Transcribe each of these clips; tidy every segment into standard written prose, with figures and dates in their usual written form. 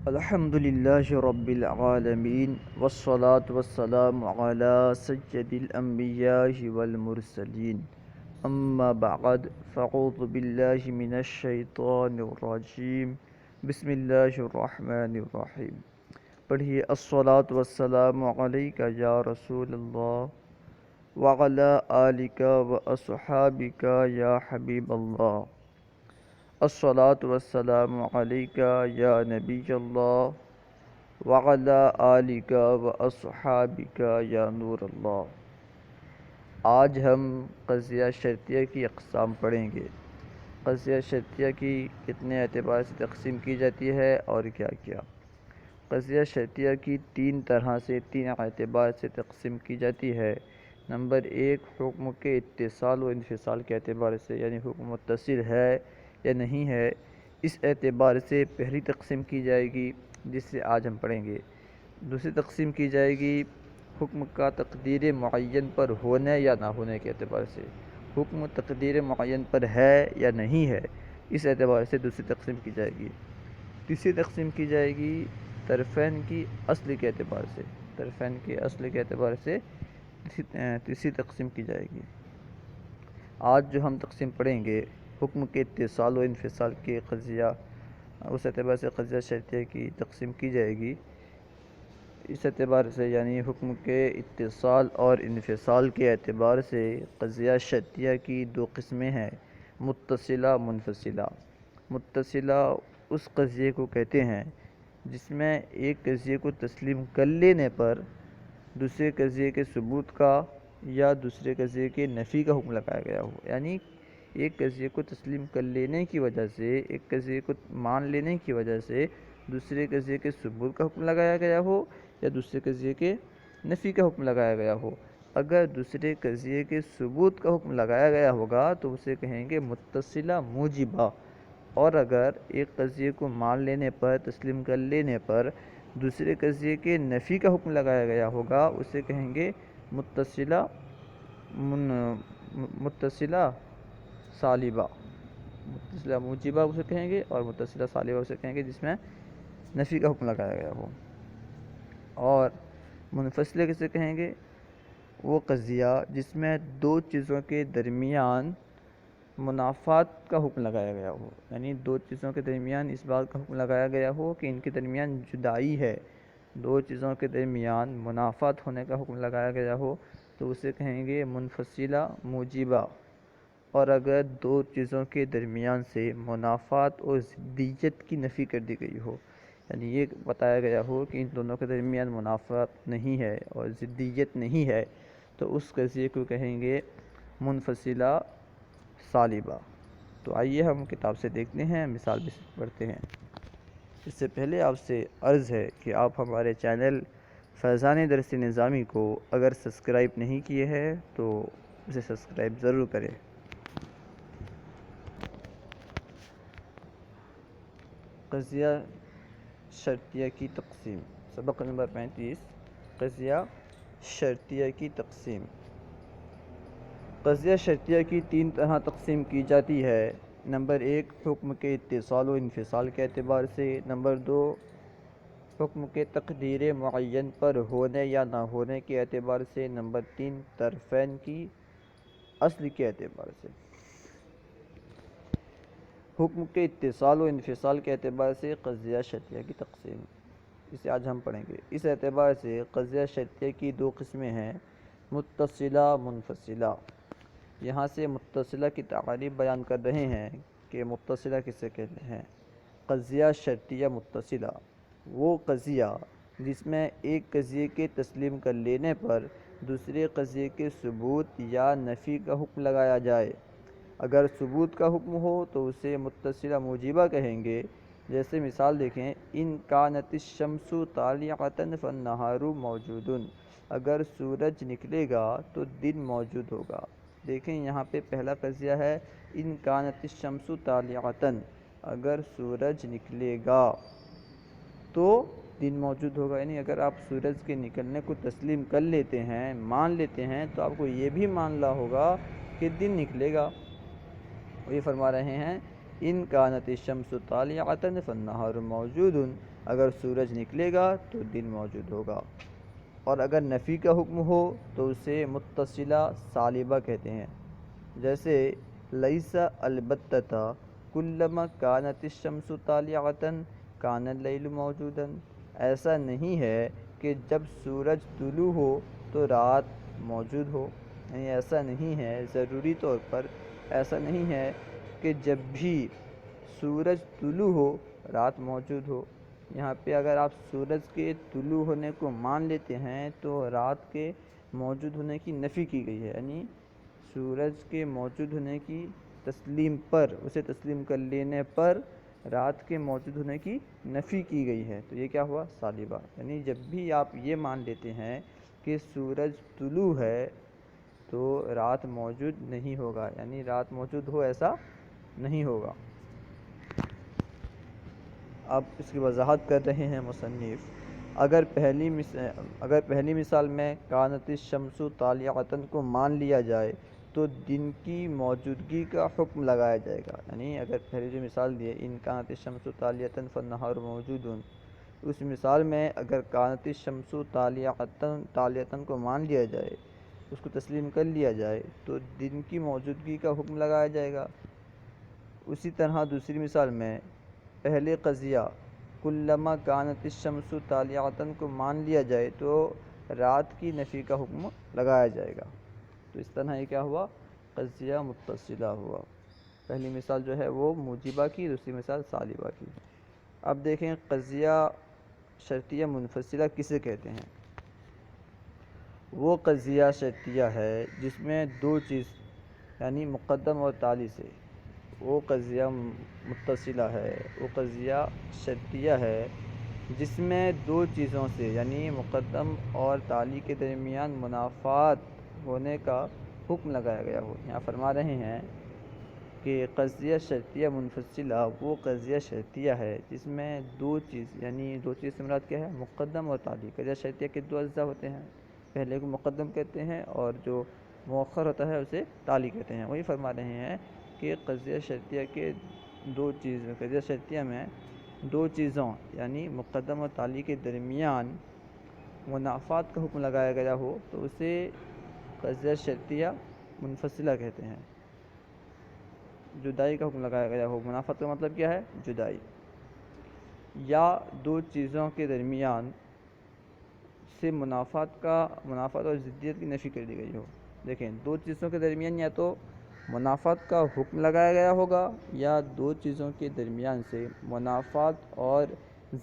الحمد للہ رب العالمین والصلاة والسلام علی سید الانبیاء والمرسلین اما بعد فاعوذ باللہ من الشیطان الرجیم بسم اللہ الرحمن الرحیم۔ پڑھیے الصلاة والسلام علیک یا رسول اللہ وعلی آلک واصحابک یا حبیب اللہ۔ الصلاة والسلام علیک یا نبی اللہ وعلی آلک واصحابک یا نور اللہ۔ آج ہم قضیہ شرطیہ کی اقسام پڑھیں گے۔ قضیہ شرطیہ کی کتنے اعتبار سے تقسیم کی جاتی ہے اور کیا کیا۔ قضیہ شرطیہ کی تین اعتبار سے تقسیم کی جاتی ہے۔ نمبر ایک، حکم کے اتصال و انفصال کے اعتبار سے، یعنی حکم متصل ہے یا نہیں ہے، اس اعتبار سے پہلی تقسیم کی جائے گی، جس سے آج ہم پڑھیں گے۔ دوسری تقسیم کی جائے گی حکم کا تقدیر معین پر ہونے یا نہ ہونے کے اعتبار سے۔ حکم تقدیر معین پر ہے یا نہیں ہے، اس اعتبار سے دوسری تقسیم کی جائے گی۔ تیسری تقسیم کی جائے گی طرفین کی اصل کے اعتبار سے۔ طرفین کے اصل کے اعتبار سے تیسری تقسیم کی جائے گی۔ آج جو ہم تقسیم پڑھیں گے، حکم کے اتصال و انفصال کے قضیہ، اس اعتبار سے قضیہ شرطیہ کی تقسیم کی جائے گی۔ اس اعتبار سے یعنی حکم کے اتصال اور انفصال کے اعتبار سے قضیہ شرطیہ کی دو قسمیں ہیں، متصلہ منفصلہ۔ متصلہ اس قضیے کو کہتے ہیں جس میں ایک قضیے کو تسلیم کر لینے پر دوسرے قضیے کے ثبوت کا یا دوسرے قضیے کے نفی کا حکم لگایا گیا ہو۔ یعنی ایک قضیے کو تسلیم کر لینے کی وجہ سے، ایک قضیے کو مان لینے کی وجہ سے دوسرے قضیے کے ثبوت کا حکم لگایا گیا ہو یا دوسرے قضیے کے نفی کا حکم لگایا گیا ہو۔ اگر دوسرے قضیے کے ثبوت کا حکم لگایا گیا ہوگا تو اسے کہیں گے متصلہ موجبہ، اور اگر ایک قضیے کو مان لینے پر، تسلیم کر لینے پر دوسرے قضیے کے نفی کا حکم لگایا گیا ہوگا، اسے کہیں گے متصلہ سالبہ۔ متصلہ موجبہ اسے کہیں گے اور متصلہ سالبہ اسے کہیں گے جس میں نفی کا حکم لگایا گیا ہو۔ اور منفصلہ کسے کہیں گے؟ وہ قضیہ جس میں دو چیزوں کے درمیان منافات کا حکم لگایا گیا ہو، یعنی دو چیزوں کے درمیان اس بات کا حکم لگایا گیا ہو کہ ان کے درمیان جدائی ہے، دو چیزوں کے درمیان منافات ہونے کا حکم لگایا گیا ہو تو اسے کہیں گے منفصلہ موجبہ۔ اور اگر دو چیزوں کے درمیان سے منافات اور ضدیت کی نفی کر دی گئی ہو، یعنی یہ بتایا گیا ہو کہ ان دونوں کے درمیان منافات نہیں ہے اور ضدیت نہیں ہے، تو اس قضیے کو کہیں گے منفصلہ سالبہ۔ تو آئیے ہم کتاب سے دیکھتے ہیں، مثال بھی پڑھتے ہیں۔ اس سے پہلے آپ سے عرض ہے کہ آپ ہمارے چینل فیضان درس نظامی کو اگر سبسکرائب نہیں کیے ہیں تو اسے سبسکرائب ضرور کریں۔ قضیہ شرطیہ کی تقسیم، سبق نمبر 35، قضیہ شرطیہ کی تقسیم۔ قضیہ شرطیہ کی تین طرح تقسیم کی جاتی ہے۔ نمبر ایک، حکم کے اتصال و انفصال کے اعتبار سے۔ نمبر دو، حکم کے تقدیر معین پر ہونے یا نہ ہونے کے اعتبار سے۔ نمبر تین، طرفین کی اصل کے اعتبار سے۔ حکم کے اتصال و انفصال کے اعتبار سے قضیہ شرطیہ کی تقسیم، اسے آج ہم پڑھیں گے۔ اس اعتبار سے قضیہ شرطیہ کی دو قسمیں ہیں، متصلہ منفصلہ۔ یہاں سے متصلہ کی تعریف بیان کر رہے ہیں کہ متصلہ کسے کہتے ہیں۔ قضیہ شرطیہ متصلہ وہ قضیہ جس میں ایک قضیے کے تسلیم کر لینے پر دوسرے قضیے کے ثبوت یا نفی کا حکم لگایا جائے۔ اگر ثبوت کا حکم ہو تو اسے متصلہ موجبہ کہیں گے۔ جیسے مثال دیکھیں، ان کانت الشمس طالعۃ فالنہار موجود، اگر سورج نکلے گا تو دن موجود ہوگا۔ دیکھیں یہاں پہ پہلا قضیہ ہے ان کانت الشمس طالعۃ، اگر سورج نکلے گا تو دن موجود ہوگا، یعنی اگر آپ سورج کے نکلنے کو تسلیم کر لیتے ہیں، مان لیتے ہیں، تو آپ کو یہ بھی ماننا ہوگا کہ دن نکلے گا۔ وہ یہ فرما رہے ہیں ان کانت الشمس طالعۃ فالنہار موجود، اگر سورج نکلے گا تو دن موجود ہوگا۔ اور اگر نفی کا حکم ہو تو اسے متصلہ سالبہ کہتے ہیں، جیسے لیس البتہ کلما کانت الشمس طالعۃ کان اللیل موجودا، ایسا نہیں ہے کہ جب سورج طلوع ہو تو رات موجود ہو، یعنی ایسا نہیں ہے، ضروری طور پر ایسا نہیں ہے کہ جب بھی سورج طلوع ہو رات موجود ہو۔ یہاں پہ اگر آپ سورج کے طلوع ہونے کو مان لیتے ہیں تو رات کے موجود ہونے کی نفی کی گئی ہے، یعنی سورج کے موجود ہونے کی تسلیم پر، اسے تسلیم کر لینے پر رات کے موجود ہونے کی نفی کی گئی ہے، تو یہ کیا ہوا؟ سالبہ۔ یعنی جب بھی آپ یہ مان لیتے ہیں کہ سورج طلوع ہے تو رات موجود نہیں ہوگا، یعنی رات موجود ہو ایسا نہیں ہوگا۔ اب اس کی وضاحت کر رہے ہیں مصنف، اگر پہلی مثال میں کانت الشمس طالعۃ کو مان لیا جائے تو دن کی موجودگی کا حکم لگایا جائے گا، یعنی اگر پہلی جو مثال دی ہے ان کانت الشمس طالعۃ فالنہار موجود، اس مثال میں اگر کانت الشمس طالعۃ کو مان لیا جائے، اس کو تسلیم کر لیا جائے تو دن کی موجودگی کا حکم لگایا جائے گا۔ اسی طرح دوسری مثال میں پہلے قضیہ کلما کانت الشمس طالعۃ کو مان لیا جائے تو رات کی نفی کا حکم لگایا جائے گا، تو اس طرح یہ کیا ہوا؟ قضیہ متصلہ ہوا۔ پہلی مثال جو ہے وہ موجبہ کی، دوسری مثال سالبہ کی۔ اب دیکھیں قضیہ شرطیہ منفصلہ کسے کہتے ہیں؟ وہ قضیہ شرطیہ ہے جس میں دو چیز یعنی مقدم اور تالی سے، وہ قضیہ متصلہ ہے، وہ قضیہ شرطیہ ہے جس میں دو چیزوں سے یعنی مقدم اور تالی کے درمیان منافات ہونے کا حکم لگایا گیا ہو۔ یہاں فرما رہے ہیں کہ قضیہ شرطیہ منفصلہ وہ قضیہ شرطیہ ہے جس میں دو چیز یعنی دو چیز سے مراد کیا ہے؟ مقدم اور تالی۔ قضیہ شرطیہ کے دو اجزاء ہوتے ہیں، پہلے کو مقدم کہتے ہیں اور جو مؤخر ہوتا ہے اسے تالی کہتے ہیں۔ وہی فرما رہے ہیں کہ قضیہ شرطیہ کے قضیہ شرطیہ میں دو چیزوں یعنی مقدم اور تالی کے درمیان منافات کا حکم لگایا گیا ہو تو اسے قضیہ شرطیہ منفصلہ کہتے ہیں۔ جدائی کا حکم لگایا گیا ہو، منافات کا مطلب کیا ہے؟ جدائی، یا دو چیزوں کے درمیان سے منافات اور ضدیت کی نفی کر دی گئی ہو۔ دیکھیں دو چیزوں کے درمیان یا تو منافات کا حکم لگایا گیا ہوگا یا دو چیزوں کے درمیان سے منافات اور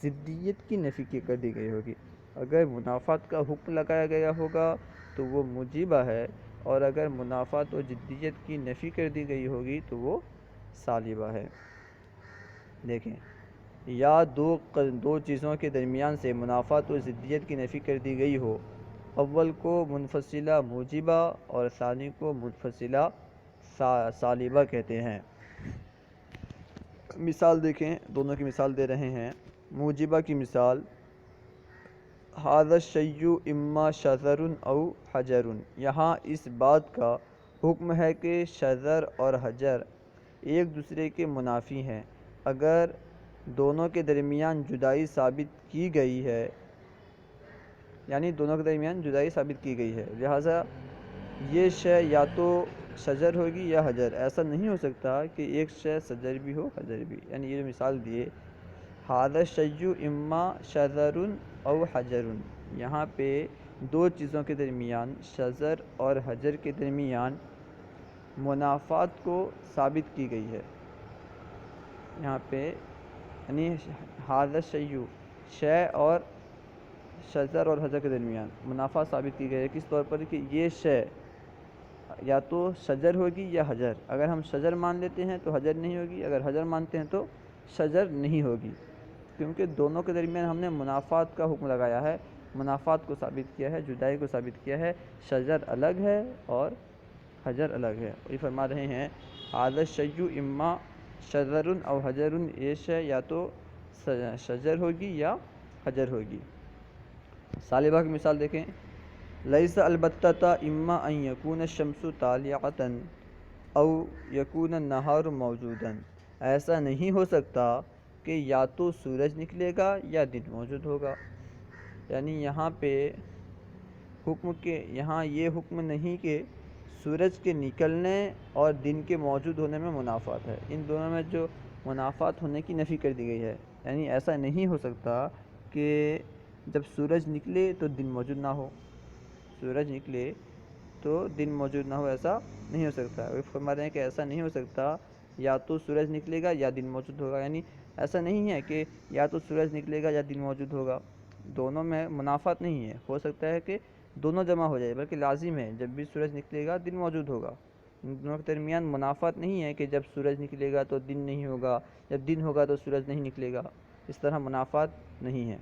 ضدیت کی نفی کر دی گئی ہوگی۔ اگر منافات کا حکم لگایا گیا ہوگا تو وہ موجبہ ہے، اور اگر منافات اور ضدیت کی نفی کر دی گئی ہوگی تو وہ سالبہ ہے۔ دیکھیں یا دو چیزوں کے درمیان سے منافات اور ضدیت کی نفی کر دی گئی ہو، اول کو منفصلہ موجبہ اور ثانی کو منفصلہ سالبہ کہتے ہیں۔ مثال دیکھیں، دونوں کی مثال دے رہے ہیں۔ موجبہ کی مثال ھذا الشیء اما شجر او حجر، یہاں اس بات کا حکم ہے کہ شجر اور حجر ایک دوسرے کے منافی ہیں، اگر دونوں کے درمیان جدائی ثابت کی گئی ہے، یعنی دونوں کے درمیان جدائی ثابت کی گئی ہے، لہٰذا یہ شے یا تو شجر ہوگی یا حجر، ایسا نہیں ہو سکتا کہ ایک شے شجر بھی ہو حجر بھی۔ یعنی یہ جو مثال دیے ھذا الشیء اما شجر او حجر، یہاں پہ دو چیزوں کے درمیان شجر اور حجر کے درمیان منافات کو ثابت کی گئی ہے۔ یہاں پہ یعنی ھذا الشیء شے اور شجر اور حجر کے درمیان منافات ثابت کی گئی ہے، کس طور پر کہ یہ شے یا تو شجر ہوگی یا حجر، اگر ہم شجر مان لیتے ہیں تو حجر نہیں ہوگی، اگر حجر مانتے ہیں تو شجر نہیں ہوگی، کیونکہ دونوں کے درمیان ہم نے منافات کا حکم لگایا ہے، منافات کو ثابت کیا ہے، جدائی کو ثابت کیا ہے، شجر الگ ہے اور حجر الگ ہے۔ یہ فرما رہے ہیں ھذا الشیء اما شجر او حجر، یہ شے یا تو شجر ہوگی یا حجر ہوگی۔ سالبہ کی مثال دیکھیں، لیس البتہ اما ان یکون الشمس طالعۃ او یکون النہار موجودا، ایسا نہیں ہو سکتا کہ یا تو سورج نکلے گا یا دن موجود ہوگا۔ یعنی یہاں پہ یہاں یہ حکم نہیں کہ سورج کے نکلنے اور دن کے موجود ہونے میں منافات ہے، ان دونوں میں جو منافات ہونے کی نفی کر دی گئی ہے۔ یعنی ایسا نہیں ہو سکتا کہ جب سورج نکلے تو دن موجود نہ ہو، سورج نکلے تو دن موجود نہ ہو، ایسا نہیں ہو سکتا۔ وہ فرما رہے ہیں کہ ایسا نہیں ہو سکتا، یا تو سورج نکلے گا یا دن موجود ہوگا۔ یعنی ایسا نہیں ہے کہ یا تو سورج نکلے گا یا دن موجود ہوگا، دونوں میں منافات نہیں ہے۔ ہو سکتا ہے کہ دونوں جمع ہو جائے، بلکہ لازم ہے جب بھی سورج نکلے گا دن موجود ہوگا۔ ان دونوں کے درمیان منافات نہیں ہے کہ جب سورج نکلے گا تو دن نہیں ہوگا، جب دن ہوگا تو سورج نہیں نکلے گا، اس طرح منافات نہیں ہے،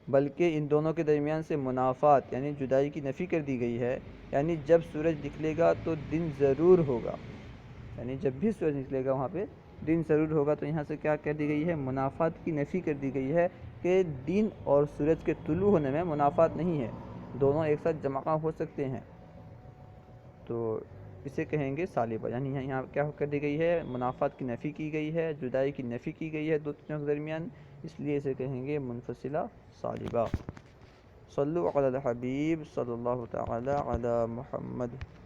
بلکہ ان دونوں کے درمیان سے منافات یعنی جدائی کی نفی کر دی گئی ہے۔ یعنی جب سورج نکلے گا تو دن ضرور ہوگا، یعنی جب بھی سورج نکلے گا وہاں پہ دن ضرور ہوگا۔ تو یہاں سے کیا کر دی گئی ہے؟ منافات کی نفی کر دی گئی ہے کہ دن اور سورج کے طلوع ہونے میں منافات نہیں ہے، دونوں ایک ساتھ جمع ہو سکتے ہیں، تو اسے کہیں گے سالبہ۔ یعنی یہاں کیا کر دی گئی ہے؟ منافات کی نفی کی گئی ہے، جدائی کی نفی کی گئی ہے دو چیزوں کے درمیان، اس لیے اسے کہیں گے منفصلہ سالبہ۔ صلو علی الحبیب صلی اللہ تعالی علی محمد۔